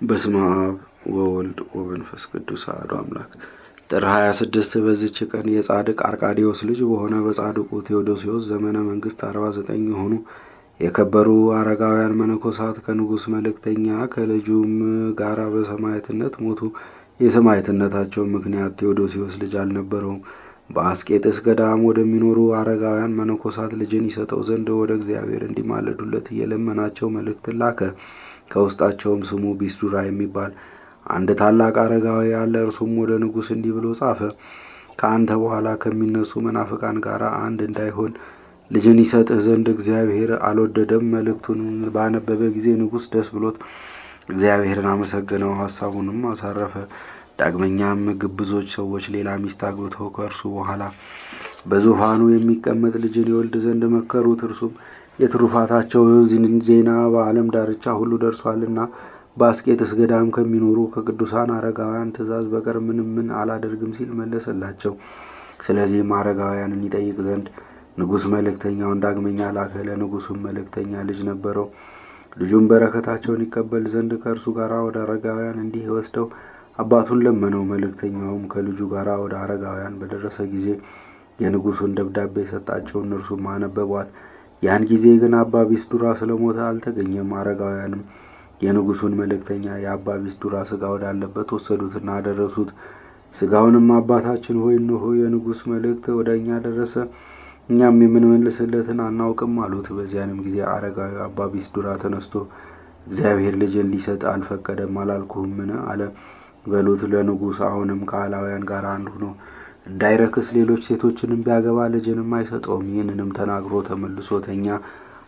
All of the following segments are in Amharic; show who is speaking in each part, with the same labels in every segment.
Speaker 1: በስመ አብ ወወልድ ወመንፈስ ቅዱስ አሐዱ አምላክ። ጥር 26 በዚች ቀን የጻድቅ አርቃዴዎስ ልጅ በሆነ በጻድቁ ቴዎዶስዮስ ዘመነ መንግስት 49 የሆኑ የከበሩ አረጋውያን መነኮሳት ከንጉሥ መልእክተኛ ከልጁም ጋር በሰማዕትነት ሞቱ። የሰማዕትነታቸው ምክንያት ቴዎዶስዮስ ልጅ አልነበረውም። በአስቄጥስ ገዳም ወደሚኖሩ አረጋውያን መነኮሳት ልጅን ይሰጠው ዘንድ ወደ እግዚአብሔር እንዲማለዱለት እየለመናቸው መልእክትን ላከ። ከውስጣቸውም ስሙ ቢስዱራ የሚባል አንድ ታላቅ አረጋዊ ያለ። እርሱም ወደ ንጉሥ እንዲህ ብሎ ጻፈ። ከአንተ በኋላ ከሚነሱ መናፍቃን ጋር አንድ እንዳይሆን ልጅን ይሰጥህ ዘንድ እግዚአብሔር አልወደደም። መልእክቱን ባነበበ ጊዜ ንጉሥ ደስ ብሎት እግዚአብሔርን አመሰገነው፣ ሐሳቡንም አሳረፈ። ዳግመኛም ግብዞች ሰዎች ሌላ ሚስት አግብተው ከእርሱ በኋላ በዙፋኑ የሚቀመጥ ልጅን ይወልድ ዘንድ መከሩት። እርሱም የትሩፋታቸው ዜና በዓለም ዳርቻ ሁሉ ደርሷልና በአስቄጥስ ገዳም ከሚኖሩ ከቅዱሳን አረጋውያን ትእዛዝ በቀር ምን አላደርግም ሲል መለሰላቸው። ስለዚህም አረጋውያንን ይጠይቅ ዘንድ ንጉሥ መልእክተኛውን ዳግመኛ ላከ። ለንጉሡም መልእክተኛ ልጅ ነበረው። ልጁም በረከታቸውን ይቀበል ዘንድ ከእርሱ ጋር ወደ አረጋውያን እንዲህ ወስደው አባቱን ለመነው። መልእክተኛውም ከልጁ ጋር ወደ አረጋውያን በደረሰ ጊዜ የንጉሡን ደብዳቤ ሰጣቸው። እነርሱም አነበቧት። ያን ጊዜ ግን አባ ቢስዱራ ስለሞተ አልተገኘም። አረጋውያንም የንጉሡን መልእክተኛ የአባ ቢስዱራ ሥጋ ወዳለበት ወሰዱትና አደረሱት። ሥጋውንም አባታችን ሆይ እነሆ የንጉሥ መልእክት ወደ እኛ ደረሰ፣ እኛም የምንመልስለትን አናውቅም አሉት። በዚያንም ጊዜ አረጋዊ አባ ቢስዱራ ተነስቶ እግዚአብሔር ልጅን ሊሰጥ አልፈቀደም አላልኩህምን? አለ። በሉት ለንጉሥ አሁንም ከአላውያን ጋር አንድ ሆኖ እንዳይረክስ ሌሎች ሴቶችንም ቢያገባ ልጅንም አይሰጠውም። ይህንንም ተናግሮ ተመልሶ ተኛ።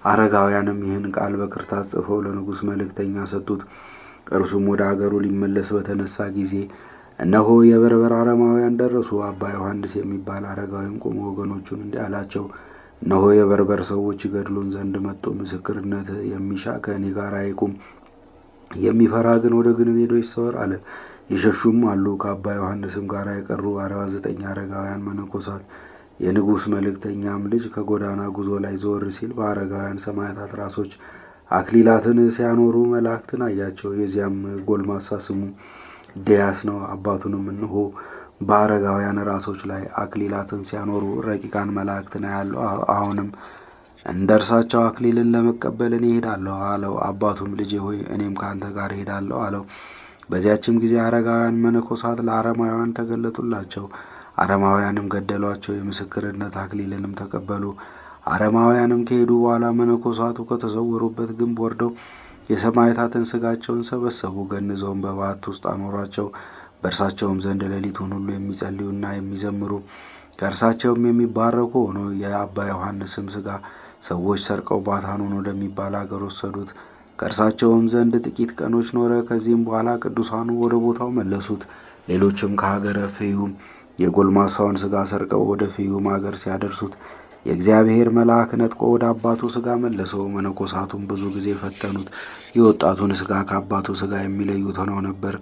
Speaker 1: አረጋውያንም ይህን ቃል በክርታስ ጽፈው ለንጉሥ መልእክተኛ ሰጡት። እርሱም ወደ አገሩ ሊመለስ በተነሳ ጊዜ እነሆ የበርበር አረማውያን ደረሱ። አባ ዮሐንስ የሚባል አረጋዊም ቆሞ ወገኖቹን እንዲህ አላቸው፣ እነሆ የበርበር ሰዎች ይገድሉን ዘንድ መጡ። ምስክርነት የሚሻ ከእኔ ጋር አይቁም፣ የሚፈራ ግን ወደ ግንብ ሄዶ ይሰወር አለ። የሸሹም አሉ። ከአባ ዮሐንስም ጋር የቀሩ 49 አረጋውያን መነኮሳት። የንጉሥ መልእክተኛም ልጅ ከጎዳና ጉዞ ላይ ዞር ሲል በአረጋውያን ሰማዕታት ራሶች አክሊላትን ሲያኖሩ መላእክትን አያቸው። የዚያም ጎልማሳ ስሙ ዲያስ ነው። አባቱንም እንሆ በአረጋውያን ራሶች ላይ አክሊላትን ሲያኖሩ ረቂቃን መላእክትን አያለሁ። አሁንም እንደ እርሳቸው አክሊልን ለመቀበል እኔ እሄዳለሁ አለው። አባቱም ልጄ ሆይ እኔም ከአንተ ጋር እሄዳለሁ አለው። በዚያችም ጊዜ አረጋውያን መነኮሳት ለአረማውያን ተገለጡላቸው። አረማውያንም ገደሏቸው፣ የምስክርነት አክሊልንም ተቀበሉ። አረማውያንም ከሄዱ በኋላ መነኮሳቱ ከተሰወሩበት ግንብ ወርደው የሰማዕታትን ሥጋቸውን ሰበሰቡ፣ ገንዘውን በባት ውስጥ አኖሯቸው። በእርሳቸውም ዘንድ ሌሊቱን ሁሉ የሚጸልዩና የሚዘምሩ ከእርሳቸውም የሚባረኩ ሆኖ የአባ ዮሐንስም ሥጋ ሰዎች ሰርቀው ባታኑን ወደሚባል አገር ወሰዱት። ከእርሳቸውም ዘንድ ጥቂት ቀኖች ኖረ። ከዚህም በኋላ ቅዱሳኑ ወደ ቦታው መለሱት። ሌሎችም ከሀገረ ፍዩም የጎልማሳውን ሥጋ ሰርቀው ወደ ፍዩም አገር ሲያደርሱት የእግዚአብሔር መልአክ ነጥቆ ወደ አባቱ ሥጋ መለሰው። መነኮሳቱም ብዙ ጊዜ ፈተኑት። የወጣቱን ሥጋ ከአባቱ ሥጋ የሚለዩት ሆነው ነበር።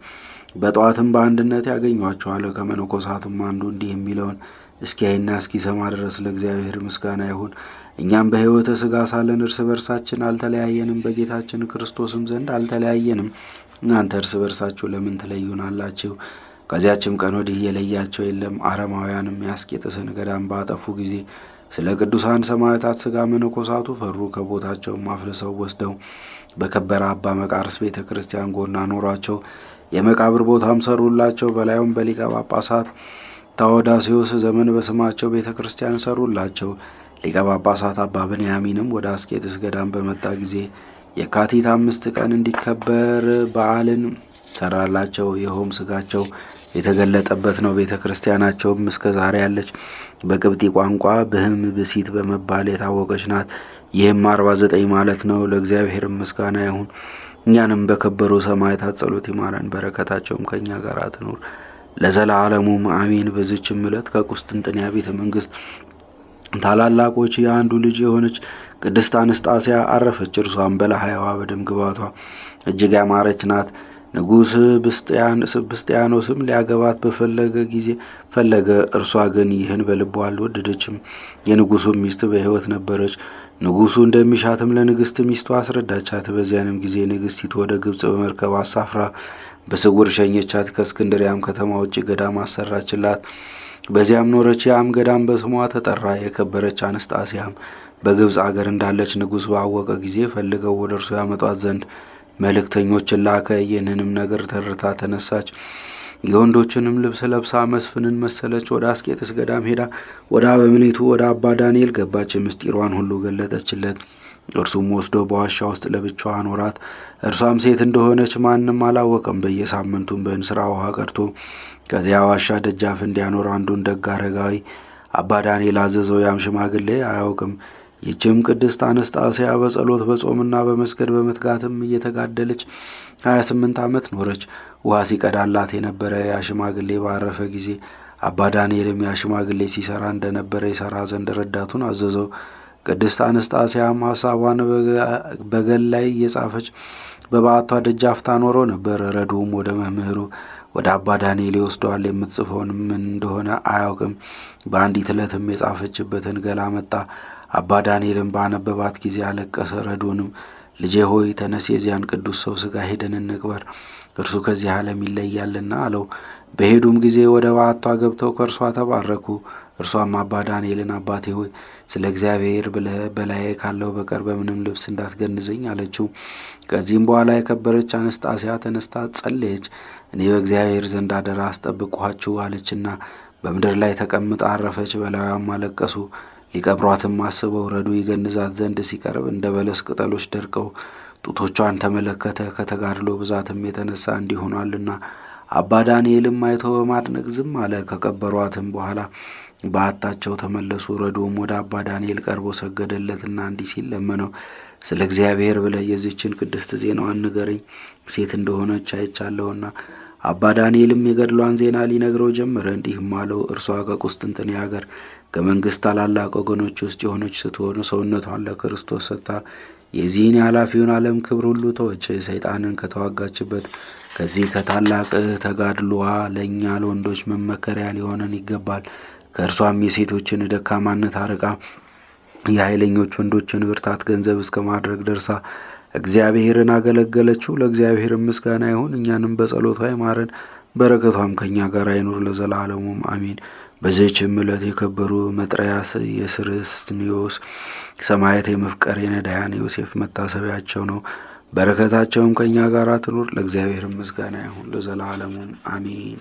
Speaker 1: በጠዋትም በአንድነት ያገኟቸዋል። ከመነኮሳቱም አንዱ እንዲህ የሚለውን እስኪያይና እስኪሰማ ድረስ ለእግዚአብሔር ምስጋና ይሁን። እኛም በሕይወተ ሥጋ ሳለን እርስ በርሳችን አልተለያየንም፣ በጌታችን ክርስቶስም ዘንድ አልተለያየንም። እናንተ እርስ በርሳችሁ ለምን ትለዩናላችሁ? ከዚያችም ቀን ወዲህ የለያቸው የለም። አረማውያንም የአስቄጥስን ገዳም ባጠፉ ጊዜ ስለ ቅዱሳን ሰማዕታት ሥጋ መነኮሳቱ ፈሩ። ከቦታቸውም አፍልሰው ወስደው በከበረ አባ መቃርስ ቤተ ክርስቲያን ጎን አኖሯቸው። የመቃብር ቦታም ሰሩላቸው። በላዩም በሊቀ ጳጳሳት ታዎዳስዮስ ዘመን በስማቸው ቤተ ክርስቲያን ሰሩላቸው። ሊቀ ጳጳሳት አባ ብንያሚንም ወደ አስቄጥስ ገዳም በመጣ ጊዜ የካቲት 5 ቀን እንዲከበር በዓልን ሰራላቸው። ይኸውም ሥጋቸው የተገለጠበት ነው። ቤተ ክርስቲያናቸውም እስከ ዛሬ ያለች በቅብጢ ቋንቋ ብህም ብሲት በመባል የታወቀች ናት። ይህም 49 ማለት ነው። ለእግዚአብሔር ምስጋና ይሁን። እኛንም በከበሩ ሰማዕታት ጸሎት ይማረን፣ በረከታቸውም ከእኛ ጋር ትኑር ለዘላለሙም አሜን። በዚችም ዕለት ከቁስጥንጥንያ ቤተ መንግስት ታላላቆች የአንዱ ልጅ የሆነች ቅድስት አንስጣስያ አረፈች። እርሷም በለሃያዋ በደም ግባቷ እጅግ ያማረች ናት። ንጉሥ ብስጥያኖስም ሊያገባት በፈለገ ጊዜ ፈለገ። እርሷ ግን ይህን በልቧ አልወደደችም። የንጉሡም ሚስት በሕይወት ነበረች። ንጉሡ እንደሚሻትም ለንግሥት ሚስቱ አስረዳቻት። በዚያንም ጊዜ ንግሥቲቱ ወደ ግብፅ በመርከብ አሳፍራ በስውር ሸኘቻት። ከእስክንድሪያም ከተማ ውጭ ገዳም አሰራችላት። በዚያም ኖረች። ያም ገዳም በስሟ ተጠራ። የከበረች አነስጣሲያም በግብፅ አገር እንዳለች ንጉሥ ባወቀ ጊዜ ፈልገው ወደ እርሱ ያመጧት ዘንድ መልእክተኞችን ላከ። ይህንንም ነገር ተርታ ተነሳች። የወንዶችንም ልብስ ለብሳ መስፍንን መሰለች። ወደ አስቄጥስ ገዳም ሄዳ ወደ አበምኔቱ ወደ አባ ዳንኤል ገባች። ምስጢሯን ሁሉ ገለጠችለት። እርሱም ወስዶ በዋሻ ውስጥ ለብቻዋ አኖራት። እርሷም ሴት እንደሆነች ማንም አላወቀም። በየሳምንቱም በእንስራ ውሃ ቀድቶ ከዚያ ዋሻ ደጃፍ እንዲያኖር አንዱን ደግ አረጋዊ አባ ዳንኤል አዘዘው። ያም ሽማግሌ አያውቅም። ይህችም ቅድስት አነስጣስያ በጸሎት በጾምና በመስገድ በመትጋትም እየተጋደለች 28 ዓመት ኖረች። ውሃ ሲቀዳላት የነበረ ያ ሽማግሌ ባረፈ ጊዜ አባ ዳንኤልም ያ ሽማግሌ ሲሰራ እንደነበረ ይሰራ ዘንድ ረዳቱን አዘዘው። ቅድስት አነስጣስያም ሐሳቧን በገል ላይ እየጻፈች በበዓቷ ደጃፍ ታኖረው ነበር። ረዱም ወደ መምህሩ ወደ አባ ዳንኤል ይወስደዋል። የምትጽፈውን ምን እንደሆነ አያውቅም። በአንዲት ዕለትም የጻፈችበትን ገላ መጣ። አባ ዳንኤልም ባነበባት ጊዜ አለቀሰ። ረዱንም ልጄ ሆይ ተነስ፣ የዚያን ቅዱስ ሰው ሥጋ ሄደን እንቅበር፣ እርሱ ከዚህ ዓለም ይለያልና አለው። በሄዱም ጊዜ ወደ በዓቷ ገብተው ከእርሷ ተባረኩ። እርሷም አባ ዳንኤልን አባቴ ሆይ ስለ እግዚአብሔር ብለህ በላዬ ካለው በቀር በምንም ልብስ እንዳትገንዘኝ አለችው። ከዚህም በኋላ የከበረች አነስጣስያ ተነስታ ጸለየች። እኔ በእግዚአብሔር ዘንድ አደራ አስጠብቅኋችሁ አለችና በምድር ላይ ተቀምጣ አረፈች። በላዩም አለቀሱ። ሊቀብሯትም አስበው ረዱ ይገንዛት ዘንድ ሲቀርብ እንደ በለስ ቅጠሎች ደርቀው ጡቶቿን ተመለከተ። ከተጋድሎ ብዛትም የተነሳ እንዲሆኗልና አባ ዳንኤልም አይቶ በማድነቅ ዝም አለ። ከቀበሯትም በኋላ በዓታቸው ተመለሱ። ረዱም ወደ አባ ዳንኤል ቀርቦ ሰገደለትና እንዲህ ሲል ለመነው። ስለ እግዚአብሔር ብለህ የዚችን ቅድስት ዜናዋን ንገረኝ፣ ሴት እንደሆነች አይቻለሁና። አባ ዳንኤልም የገድሏን ዜና ሊነግረው ጀመረ። እንዲህም አለው። እርሷ ከቁስጥንጥንያ ሀገር ከመንግስት ታላላቅ ወገኖች ውስጥ የሆነች ስትሆን ሰውነቷን ለክርስቶስ ሰጥታ የዚህን የኃላፊውን ዓለም ክብር ሁሉ ተወች። ሰይጣንን ከተዋጋችበት ከዚህ ከታላቅ ተጋድሎዋ ለእኛ ለወንዶች መመከሪያ ሊሆነን ይገባል። ከእርሷም የሴቶችን ደካማነት አርቃ የኃይለኞች ወንዶችን ብርታት ገንዘብ እስከ ማድረግ ደርሳ እግዚአብሔርን አገለገለችው። ለእግዚአብሔር ምስጋና ይሁን፣ እኛንም በጸሎቷ ይማረን፣ በረከቷም ከእኛ ጋር አይኑር ለዘላለሙም አሜን። በዚህችም ዕለት የከበሩ መጥርያስ፣ የስርስንዮስ ሰማዕት፣ የመፍቀሬ ነዳያን ዮሴፍ መታሰቢያቸው ነው። በረከታቸውም ከእኛ ጋር ትኑር። ለእግዚአብሔር ምስጋና ይሁን ለዘላለሙም አሜን።